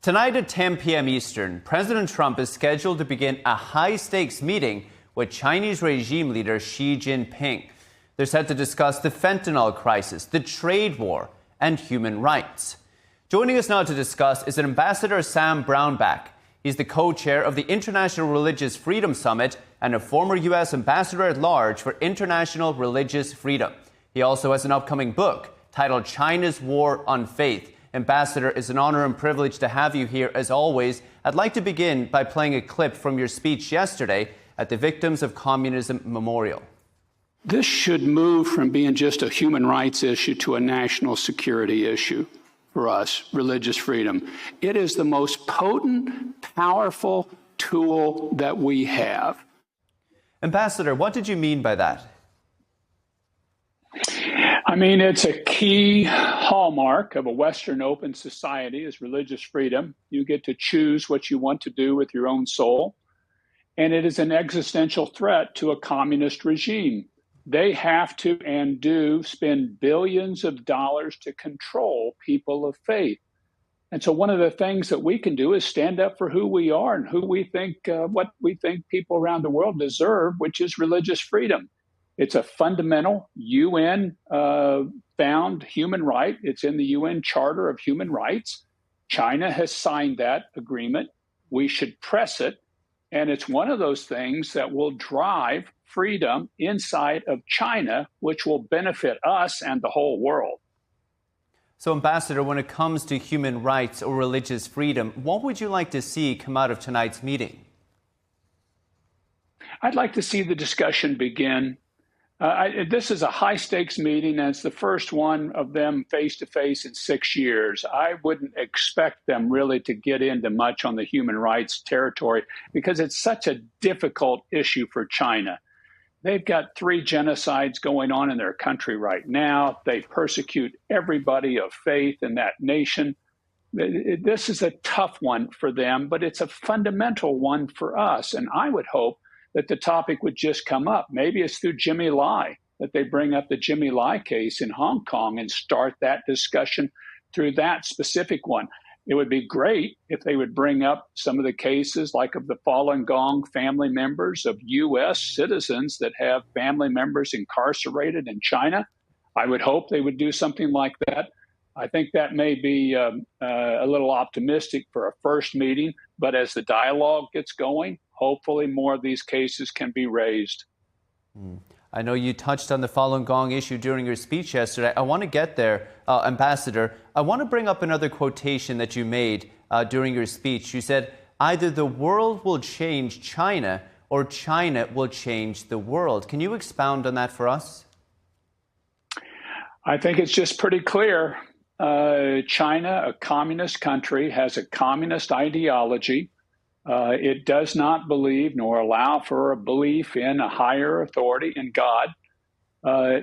Tonight at 10 p.m. Eastern, President Trump is scheduled to begin a high-stakes meeting with Chinese regime leader Xi Jinping. They're set to discuss the fentanyl crisis, the trade war, and human rights. Joining us now to discuss is Ambassador Sam Brownback. He's the co-chair of the International Religious Freedom Summit and a former U.S. ambassador at large for international religious freedom. He also has an upcoming book titled China's War on Faith. Ambassador, it's an honor and privilege to have you here as always. I'd like to begin by playing a clip from your speech yesterday at the Victims of Communism Memorial. This should move from being just a human rights issue to a national security issue for us, religious freedom. It is the most potent, powerful tool that we have. Ambassador, what did you mean by that? I mean, it's a key hallmark of a Western open society is religious freedom. You get to choose what you want to do with your own soul. And it is an existential threat to a communist regime. They have to and do spend billions of dollars to control people of faith. And so one of the things that we can do is stand up for who we are and who we think, what we think people around the world deserve, which is religious freedom. It's a fundamental UN found human right. It's in the UN Charter of Human Rights. China has signed that agreement. We should press it. And it's one of those things that will drive freedom inside of China, which will benefit us and the whole world. So, Ambassador, when it comes to human rights or religious freedom, what would you like to see come out of tonight's meeting? I'd like to see the discussion begin. This is a high-stakes meeting, and it's the first one of them face-to-face in 6 years. I wouldn't expect them really to get into much on the human rights territory because it's such a difficult issue for China. They've got 3 genocides going on in their country right now. They persecute everybody of faith in that nation. This is a tough one for them, but it's a fundamental one for us, and I would hope that the topic would just come up. Maybe it's through Jimmy Lai, that they bring up the Jimmy Lai case in Hong Kong and start that discussion through that specific one. It would be great if they would bring up some of the cases like of the Falun Gong family members of U.S. citizens that have family members incarcerated in China. I would hope they would do something like that. I think that may be a little optimistic for a first meeting, but as the dialogue gets going, hopefully more of these cases can be raised. I know you touched on the Falun Gong issue during your speech yesterday. I want to get there, Ambassador. I want to bring up another quotation that you made during your speech. You said, either the world will change China or China will change the world. Can you expound on that for us? I think it's just pretty clear. China, a communist country, has a communist ideology. It does not believe nor allow for a belief in a higher authority, in God.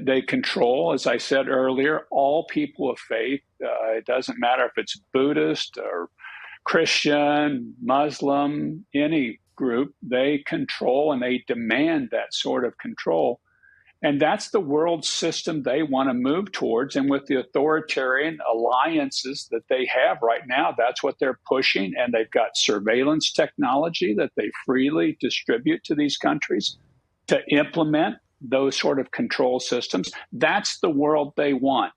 They control, as I said earlier, all people of faith. It doesn't matter if it's Buddhist or Christian, Muslim, any group. They control and they demand that sort of control. And that's the world system they want to move towards. And with the authoritarian alliances that they have right now, that's what they're pushing. And they've got surveillance technology that they freely distribute to these countries to implement those sort of control systems. That's the world they want.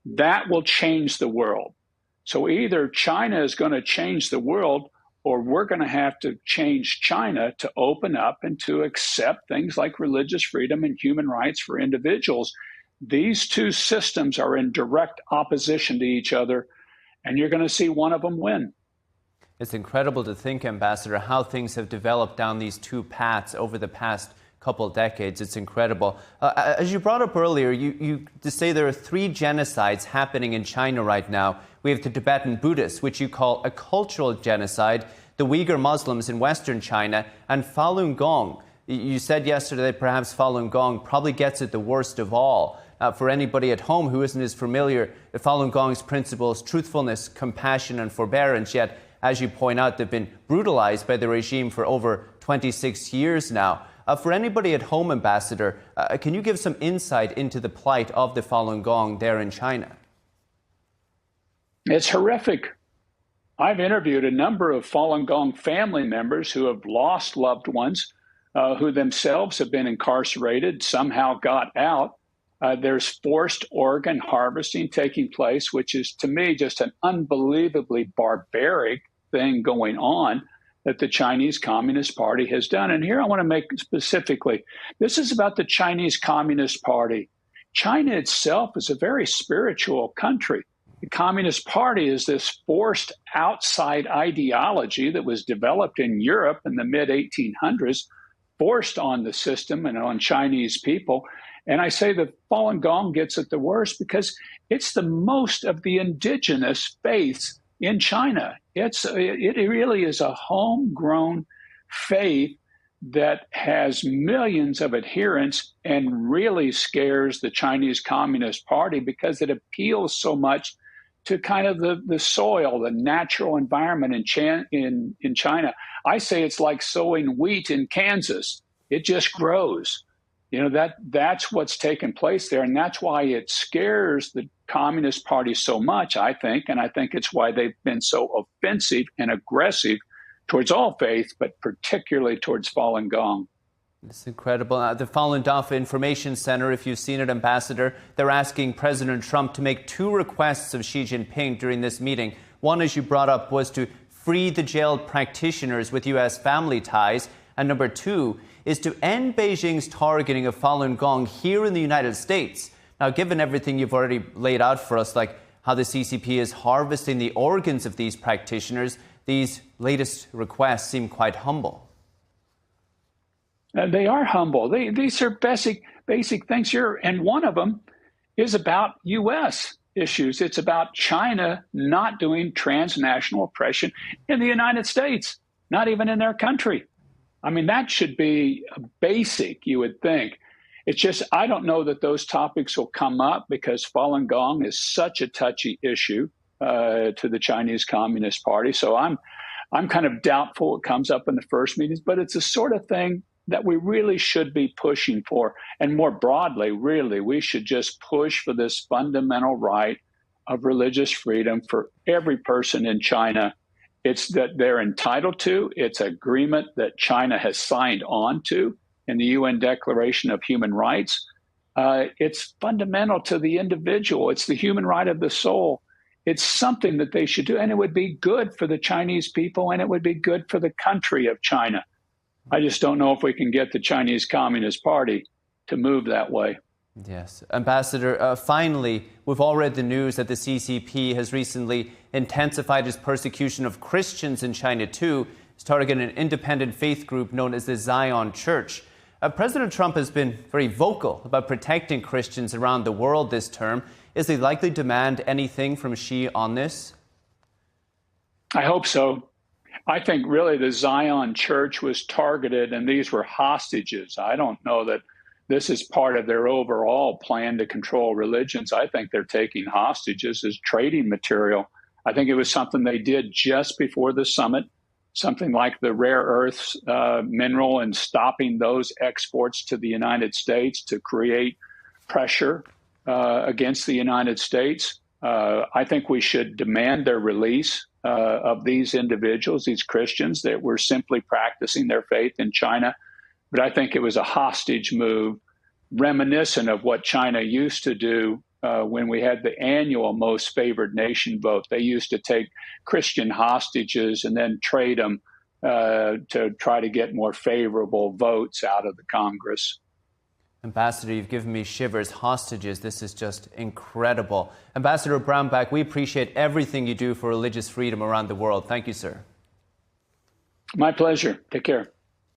That will change the world. So either China is going to change the world, or we're going to have to change China to open up and to accept things like religious freedom and human rights for individuals. These two systems are in direct opposition to each other, and you're going to see one of them win. It's incredible to think, Ambassador, how things have developed down these two paths over the past couple decades. It's incredible. As you brought up earlier, you to say there are 3 genocides happening in China right now. We have the Tibetan Buddhists, which you call a cultural genocide, the Uyghur Muslims in Western China, and Falun Gong. You said yesterday that perhaps Falun Gong probably gets it the worst of all. For anybody at home who isn't as familiar, Falun Gong's principles, truthfulness, compassion, and forbearance, yet, as you point out, they've been brutalized by the regime for over 26 years now. For anybody at home, Ambassador, can you give some insight into the plight of the Falun Gong there in China? It's horrific. I've interviewed a number of Falun Gong family members who have lost loved ones, who themselves have been incarcerated, somehow got out. There's forced organ harvesting taking place, which is, to me, just an unbelievably barbaric thing going on that the Chinese Communist Party has done. And here I want to make specifically, this is about the Chinese Communist Party. China itself is a very spiritual country. The Communist Party is this forced outside ideology that was developed in Europe in the mid-1800s, forced on the system and on Chinese people. And I say that Falun Gong gets it the worst because it's the most of the indigenous faiths in China. It really is a homegrown faith that has millions of adherents and really scares the Chinese Communist Party because it appeals so much to kind of the soil, the natural environment in China. I say it's like sowing wheat in Kansas. It just grows. You know, that's what's taken place there. And that's why it scares the Communist Party so much, I think. And I think it's why they've been so offensive and aggressive towards all faiths, but particularly towards Falun Gong. It's incredible. The Falun Dafa Information Center, if you've seen it, Ambassador, they're asking President Trump to make two requests of Xi Jinping during this meeting. One, as you brought up, was to free the jailed practitioners with U.S. family ties. And number two is to end Beijing's targeting of Falun Gong here in the United States. Now, given everything you've already laid out for us, like how the CCP is harvesting the organs of these practitioners, these latest requests seem quite humble. They are humble. These are basic things here. And one of them is about U.S. issues. It's about China not doing transnational oppression in the United States, not even in their country. I mean, that should be basic, you would think. It's just, I don't know that those topics will come up because Falun Gong is such a touchy issue to the Chinese Communist Party. So I'm kind of doubtful it comes up in the first meetings, but it's the sort of thing that we really should be pushing for. And more broadly, really, we should just push for this fundamental right of religious freedom for every person in China. It's that they're entitled to. It's an agreement that China has signed on to in the UN Declaration of Human Rights. It's fundamental to the individual. It's the human right of the soul. It's something that they should do. And it would be good for the Chinese people, and it would be good for the country of China. I just don't know if we can get the Chinese Communist Party to move that way. Yes. Ambassador, finally, we've all read the news that the CCP has recently intensified its persecution of Christians in China, too. It's targeting an independent faith group known as the Zion Church. President Trump has been very vocal about protecting Christians around the world this term. Is he likely to demand anything from Xi on this? I hope so. I think really the Zion Church was targeted, and these were hostages. I don't know that this is part of their overall plan to control religions. I think they're taking hostages as trading material. I think it was something they did just before the summit, something like the rare earths mineral, and stopping those exports to the United States to create pressure against the United States. I think we should demand their release of these individuals, these Christians that were simply practicing their faith in China. But I think it was a hostage move reminiscent of what China used to do when we had the annual most favored nation vote. They used to take Christian hostages and then trade them to try to get more favorable votes out of the Congress. Ambassador, you've given me shivers. Hostages, this is just incredible. Ambassador Brownback, we appreciate everything you do for religious freedom around the world. Thank you, sir. My pleasure. Take care.